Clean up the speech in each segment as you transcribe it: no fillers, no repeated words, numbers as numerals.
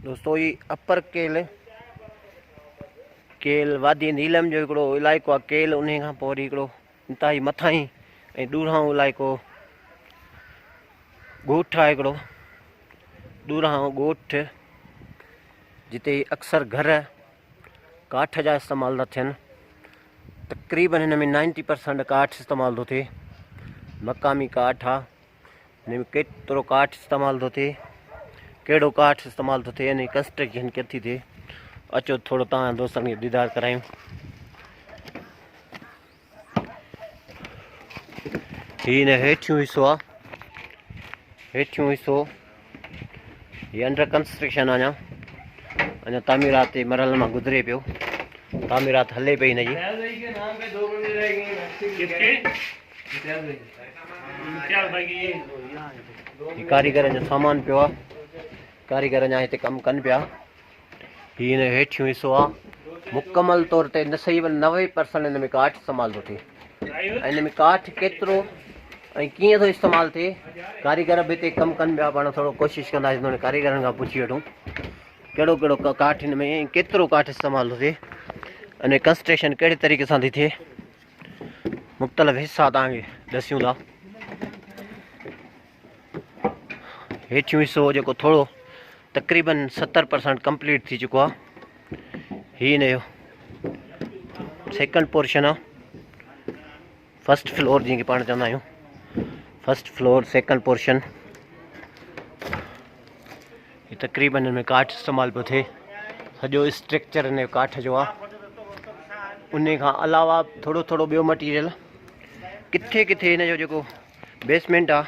दोस्तों ये अपर केल केल वादी नीलम जो हिकिड़ो इलाइक़ो आहे केल, उन खां पोइ वरी हिकिड़ो इंतिहाई मथां ई ऐं ॾूरांहो इलाइक़ो ॻोठ आहे हिकिड़ो ॾूरांहो ॻोठ, जिते अक्सर घर काठ जा इस्तेमालु था थियनि। तक़रीबन हिन में 90% काठ इस्तेमालु थो थिए, मक़ामी काठ आहे। हिन में केतिरो काठ इस्तेमालु थो थिए, कहिड़ो काठ इस्तेमालु थो थिए, यानी कंस्ट्रक्शन केतिरी थिए। अचो थोरो तव्हां दोस्तनि खे दीदार करायूं। हीउ हिन हेठियों हिसो आहे, हेठियों हिसो हीअ अंडर कंस्ट्रक्शन आहे, अञा तामीरात जे मरहल मां गुज़रे पियो, तामीरात हले पई हिनजी। कारीगरनि जो सामान पियो आहे, कारीगर अञा हिते कमु कनि पिया। हीउ हिन हेठियों हिसो आहे, मुकमल तौर ते न सही 90% हिन में काठ इस्तेमालु थो थिए। ऐं हिन में काठ केतिरो ऐं कीअं थो इस्तेमालु थिए, कारीगर बि हिते कमु कनि पिया। पाण थोरो कोशिशि कंदासीं हुन कारीगरनि खां पुछी वठूं कहिड़ो कहिड़ो काठ हिन में ऐं केतिरो काठ इस्तेमालु थो थिए, अने कंस्ट्रक्शन कहिड़े तरीक़े सां थी थिए। मुख़्तलिफ़ हिसा तव्हांखे ॾसियूं था। हेठियों हिसो जेको थोरो तक़रीबन 70% कंप्लीट थी चुको आहे। हीउ हिन जो सेकंड पोर्शन आहे, फर्स्ट फ्लोर जीअं की पाण चवंदा आहियूं, फर्स्ट फ्लोर सेकंड पोर्शन। हीउ तक़रीबन हिन में काठ इस्तेमालु पियो थिए, सॼो स्ट्रक्चर हिन जो काठ जो आहे। उन खां अलावा थोरो थोरो ॿियो मटीरियल किथे किथे हिन जो जेको बेसमेंट आहे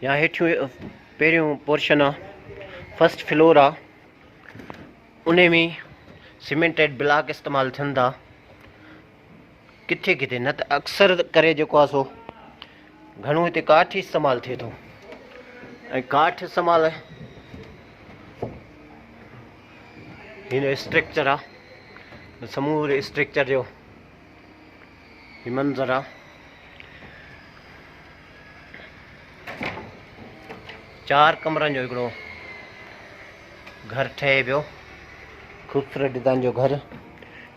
या हेठियों पहिरियों पोर्शन आहे, फर्स्ट फ्लोर आहे, उन में सीमेंटेड ब्लॉक इस्तेमालु थियनि था किथे किथे। न त अक्सर करे जेको आहे सो घणो हिते काठ ई इस्तेमालु थिए थो। ऐं काठ इस्तेमालु हिन स्ट्रक्चर आहे, समूरे स्ट्रक्चर जो ही मंज़र आहे। 4 कमरनि जो हिकिड़ो घर ठहे पियो, ख़ूबसूरत डिज़ाइन जो घर,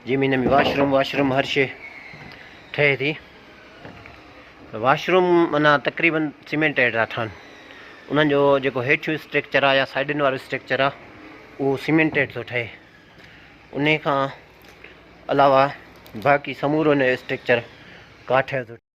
जंहिंमें हिन में वाशरूम हर शइ ठहे थी। वाशरूम माना तक़रीबन सीमेंटेड था ठहनि, उन्हनि जो जेको हेठियों स्ट्रक्चर आहे या साइडनि वारो स्ट्रक्चर आहे उहो सीमेंटेड थो ठहे। उन खां अलावा बाक़ी समूरो हिन जो स्ट्रक्चर काठ जो थो